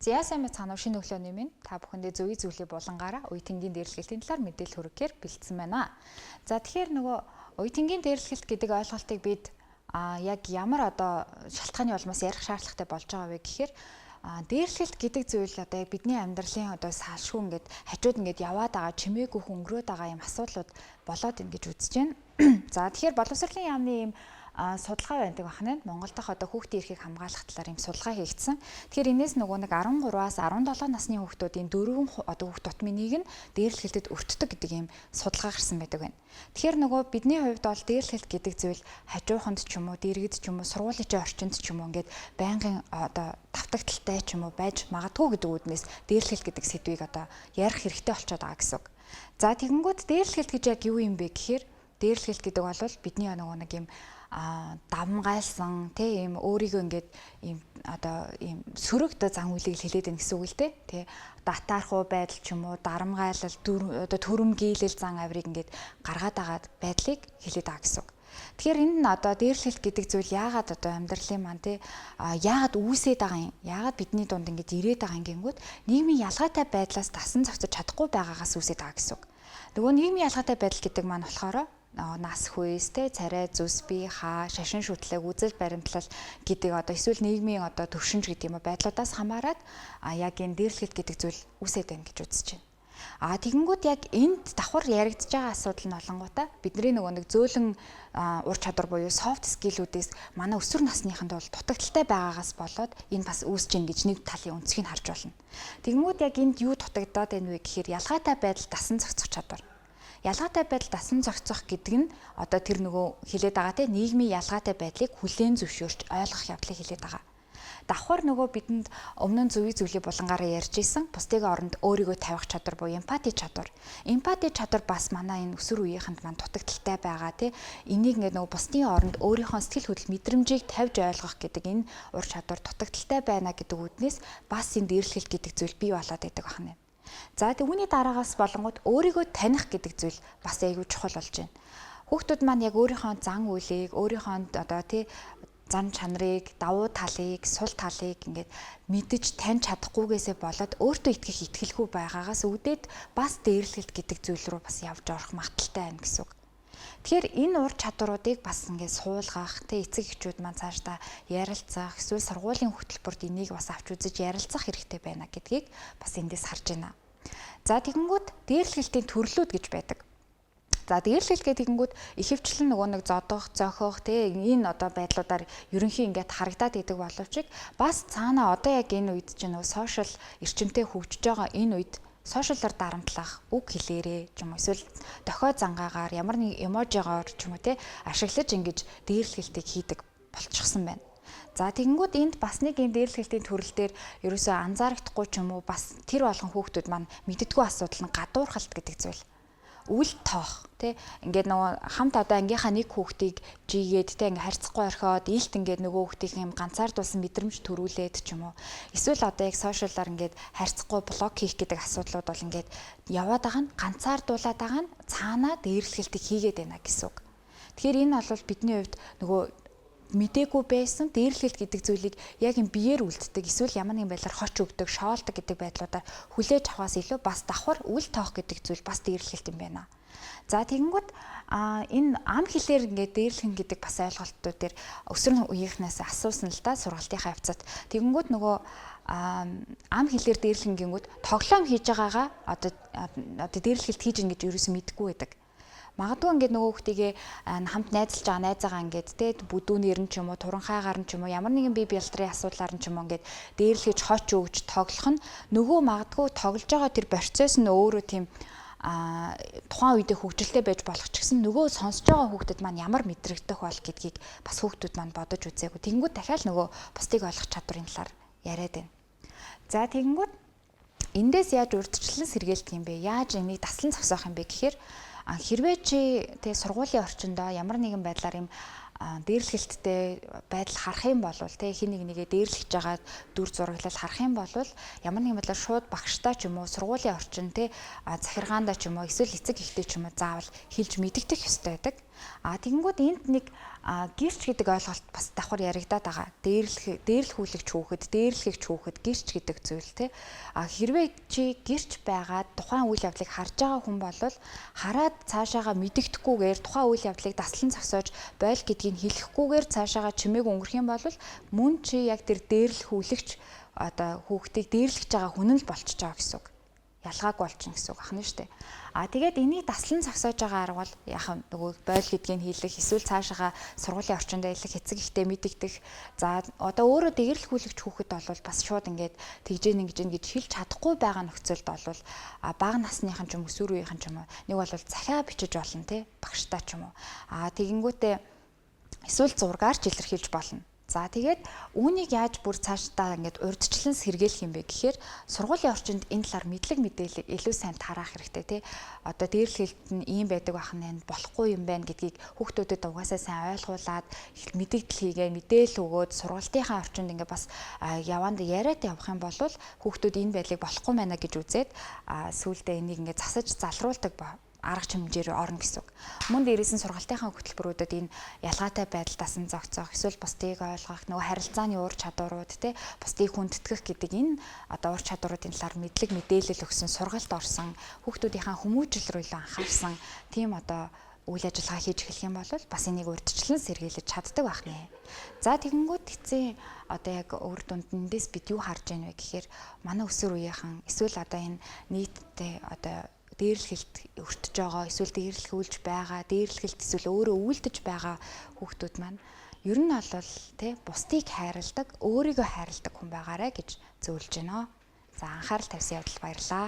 За сайн мэцхан шинэ өглөөний минь та бүхэндээ зөвий зүйлээ булангаараа уян тэнгийн дээрлэхлийн талаар мэдээлэл хүргэхээр бэлдсэн байна. За тэгэхээр нөгөө уян тэнгийн дээрлэлт гэдэг ойлголтыг бид яг ямар шалтгааны улмаас ярих шаардлагатай болж байгаа вэ гэхээр дээрлэлт гэдэг зүйл яг бидний амьдралын салшгүй ингээд хажууд ингээд яваад байгаа чимээгүй өнгөрөөд байгаа юм асуудлууд болоод ийн гэж үзэж байна. За тэгэхээр боловсролын яамны юм судалгаа байдаг бахна. Монголд хүүхдийн эрхийг хамгаалах талаар юм судалгаа хийгдсэн. Тэгэхээр энэс нөгөө нэг 13-аас 17 насны хүүхдүүдийн 4 хүүхд тутмын нэг нь дээрлэлтэд өртдөг гэдэг юм судалгаа гарсан байдаг байна. Тэгэхээр нөгөө бидний хувьд бол дээрлэлт гэдэг зүйл хажууханд ч юм уу, дэргэд ч юм уу, сургуулийн орчинд ч юм уу ингээд байнгын давтагдaltaй ч юм уу байж магадгүй гэдэг үүднээс дээрлэлт гэдэг сэдвийг ярих хэрэгтэй болчиход байгаа гэсэн үг. За тэгэнгүүт дээрлэлт гэж яг юу юм бэ гэхээр дээрлэлт гэдэг бол бидний нөгөө нэг юм давмгайлсан тийм өөрийгөө ингээд ийм сөрөг зан үйлийг хэлээд байна гэсэн үг л дээ. Датаархуу байдал ч юм уу, дарамгайлал, төрөмгийлэл зан авирыг ингээд гаргаад байгаа байдлыг хэлээд байгаа гэсэн үг. Тэгэхээр энд нь дээрлэлт гэдэг зүйл яагаад амьдралын маань яагаад үүсээд байгаа юм? Яагаад бидний дунд ингээд ирээд байгаа юм гингүүд нийгмийн ялгаатай байдлаас дасан зохицож чадахгүй байгаагаас үүсээд байгаа гэсэн үг. Нөгөө нийгмийн ялгаатай байдал гэдэг маань болохоор нас хүйс царай зүс бие шашин шүтлэг үзэл баримтлал гэдэг эсвэл нийгмийн төвшинж гэдэг юм байдлуудаас хамаарат яг энэ дээрлэлт гэдэг зүйл үсээд байна гэж үзэж байна. Тэгэнгүүт яг энд давхар яригдж байгаа асуудал нь олонгуудаа бидний нөгөө нэг зөөлөн ур чадвар буюу soft skill-үүдээс манай өсвөр насныханд бол дутагдaltaй байгаагаас болоод энэ бас үүсэж ийн гэж нэг талын өнцгийг харж байна. Тэгэнгүүт яг энд юу дутагдаад байна вэ гэхээр ялгаатай байдал дасан зохицох чадвар. Ялгаатай байдал дасан зохицох гэдэг нь тэр нөгөө хилээд байгаа нийгмийн ялгаатай байдлыг хүлээн зөвшөөрч ойлгох явдлыг хилээд байгаа. Давхар нөгөө бидэнд өмнө нь зөвий зүйлийг булангаараа ярьж исэн бусдын оронд өөрийгөө тавих чадвар буюу эмпати чадвар. Эмпати чадвар бас манай энэ өсвөр үеийнхэнд маань дутагдaltaй байгаа энийг нөгөө бусдын оронд өөрийнхөө сэтгэл хөдлөл мэдрэмжийг тавьж ойлгох гэдэг энэ ур чадвар дутагдaltaй байна гэдэг үднээс бас энэ дээрлэлт гэдэг зүйл бий болоод байдаг байна. За үүний дараагаас болонгууд өөрийгөө таних гэдэг зүйл бас аягүй чухал болж байна. Хүүхдүүд маань яг өөрийнхөө зан үйлийг, өөрийнхөө зан чанарыг, давуу талыг, сул талыг ингээд мэдэж таньж чадахгүйгээсээ болоод өөртөө итгэх итгэлгүй байгаагаас үүдээд бас дээрлэлт гэдэг зүйл рүү бас явж орох магадaltaй байна гэсэн үг. Тэгэхээр энэ ур чадваруудыг бас ингээд суулгах, эцэг эхчүүд маань цаашдаа ярилцах, эсвэл сургуулийн хөтөлбөрт энийг бас авч үзэж ярилцах хэрэгтэй байна гэдгийг бас эндээс харж байна. За тэгэнгүүт дээрлэлтийн төрлүүд гэж байдаг. За дээрлэлт гэдэгэнгүүт ихэвчлэн нөгөө нэг зодох, зохих энэ байдлуудаар ерөнхий ингээд харагдаад идэг боловч бас цаана яг энэ үед чинь нөгөө сошиал эрчимтэй хөгжиж байгаа энэ үед сошиалар дарамтлах, үг хэлээрээ ч юм уу эсвэл дохой зангаагаар ямар нэг эможигоор ч юм уу ашиглаж ингэж дээрлэлтийг хийдэг болчихсон байна. За тэгэнгүүт энд бас нэг энэ дээрлэлтийн төрөл дээр ерөөсөө анзаарагдахгүй ч юм уу бас тэр болгон хүүхдүүд маань мэддэггүй асуудал нь гадуурхалт гэдэг зүйл. Үл тоох ингээд нөгөө хамт ангийнхаа нэг хүүхдийг жигээд ингээд харьцахгүй орхиод илт ингээд нөгөө хүүхдийн юм ганцаардуулсан мэдрэмж төрүүлээд ч юм уу эсвэл яг сошиалаар ингээд харьцахгүй блок хийх гэдэг асуудлууд бол ингээд яваад байгаа нь ганцаардуулаад байгаа нь цаанаа дээрлэлтийг хийгээд байна гэсэн үг. Тэгэхээр энэ бол бидний хувьд нөгөө мэдээгүй байсан дээрлэлт гэдэг зүйлийг яг юм биеэр үлддэг эсвэл ямар нэгэн байдлаар хоч өгдөг, шоолдог гэдэг байдлуудаар хүлээж авахаас илүү бас давхар үл тоох гэдэг зүйл бас дээрлэлт юм байна. За тэгэнгүүт энэ ам хэлээр ингээд дээрлэх гэдэг бас ойлголтууд дээр өсвөр үеийнхнээс асуусан л да сургалтынхаа явцад. Тэгэнгүүт нөгөө ам хэлээр дээрлэх гингүүд тоглоом хийж байгаагаа дээрлэлт хийж ин гэж ерөөсөө мэдэхгүй байдаг. Магадгүй ингээд нөгөө хүүхдийгээ хамт найзалж байгаа найзаагаа ингээд бүдүүнээр нь ч юм уу туранхайгаар нь ч юм уу ямар нэгэн бие бэлтрийн асуудлаар нь ч юм уу ингээд дээрлэж хоч өгж тоглох нь нөгөө магадгүй тоглож байгаа тэр процесс нь өөрөө тийм тухайн үедээ хөгжилтэй байж болох ч гэсэн нөгөө сонсож байгаа хүүхдэд маань ямар мэдрэгдэх бол гэдгийг бас хүүхдүүд маань бодож үзээгүй. Тэгэнгүүт дахиад нөгөө бусдыг ойлгох чадварын талаар яриад байна. За тэгэнгүүт эндээс яаж урьдчилан сэргээлдэг юм бэ? Яаж энийг таслан зогсоох юм бэ гэхээр хэрвээ чи сургуулийн орчиндөө ямар нэгэн байдлаар юм дээрлэлттэй байдал харах юм бол хин нэгээ дээрлэж байгаа дүр зураглал харах юм бол ямар нэгэн байдлаар шууд багштай ч юм уу сургуулийн орчин захиргаандаа ч юм уу эсвэл эцэг эхтэй ч юм уу заавал хэлж мэдэгдэх ёстой байдаг. Тэгэнгүүт энд нэг гэрч гэдэг ойлголт бас давхар яригадаад байгаа. Дээрлэхүүлэгч хүүхэд, дээрлэгч хүүхэд, гэрч гэдэг зүйл те. Хэрвээ чи гэрч байгаад тухайн үйл явдлыг харж байгаа хүн бол хараад цаашаага мэдэгдэхгүйгээр тухайн үйл явдлыг таслан зогсоож бойл гэдгийг хэлэхгүйгээр цаашаага чимээг өнгөрөх юм бол мөн чи яг тэр дээрлэхүүлэгч хүүхдийг дээрлэж байгаа хүн л болчихж байгаа гэсэн үг. Ялгаагүй болчихно гэсэн үг ахна штэ. Тэгээд энийг таслан зогсоож байгаа арга бол яхаа нөгөө бойл гэдгийг хийлэх эсвэл цаашаага сургуулийн орчинд аялах эцэг ихтэй мэдэгдэх. За одоо өөрөө дээрлэхүүлэгч хүүхэд бол бас шууд ингээд тэгжэн ингэж хэлж чадахгүй байгаа нөхцөлд бол бага насныхан ч юм өсвөр үеийнхэн ч юм уу нэг бол захиа бичиж болно те багштай ч юм уу. Тэгэнгүүтээ эсвэл зургаар ч илэрхийлж болно. За тэгээд үүнийг яаж бүр цаашдаа ингээд урьдчилан сэргийлэх юм бэ гэхээр сургуулийн орчинд энэ талаар мэдлэг мэдээлэл илүү сайн тараах хэрэгтэй тий. Одоо дээрлэлт нь ийм байдаг байх нь болохгүй юм байна гэдгийг хүүхдүүдэд угаасаа сайн ойлгуулад мэдээлэл хийгээ мэдээлэл өгөөд сургалтынхаа орчинд ингээд бас яванд яриад явах юм бол хүүхдүүд энэ байдлыг болохгүй байна гэж үзээд сүүлдээ энийг ингээд засаж залруулдаг арга хэмжээр орно гэсэн үг. Мөн дээрээс нь сургалтынхаа хөтөлбөрүүдэд энэ ялгаатай байдалтаас нь зогцоох, эсвэл бусдыг ойлгох, нөгөө харилцааны ур чадварууд те бусдыг хүндэтгэх гэдэг энэ одоо ур чадваруудын талаар мэдлэг мэдээлэл өгсөн сургалт орсон, хүүхдүүдийнхээ хүмүүжил рүү илүү анхаарсан тийм одоо үйл ажиллагаа хийж эхлэх юм бол бас энийг урьдчилан сэргийлж чаддаг байх нэ. За тэгэнгүүт эцсийн одоо яг үр дүнд эндээс бид юу харж байна вэ гэхээр манай өсвөр үеийнхэн эсвэл одоо энэ нийтдээ одоо дээрлэхэлт өртөж байгаа эсвэл дээрлэхүүлж байгаа, дээрлэхэлт эсвэл өөрөө үйлдэж байгаа хүүхдүүд маань ер нь бол тий бусдыг хайрладаг, өөрийгөө хайрладаг хүн байгаарэ гэж зөвлөж байна. За анхаарал тавьсан явдал баярлалаа.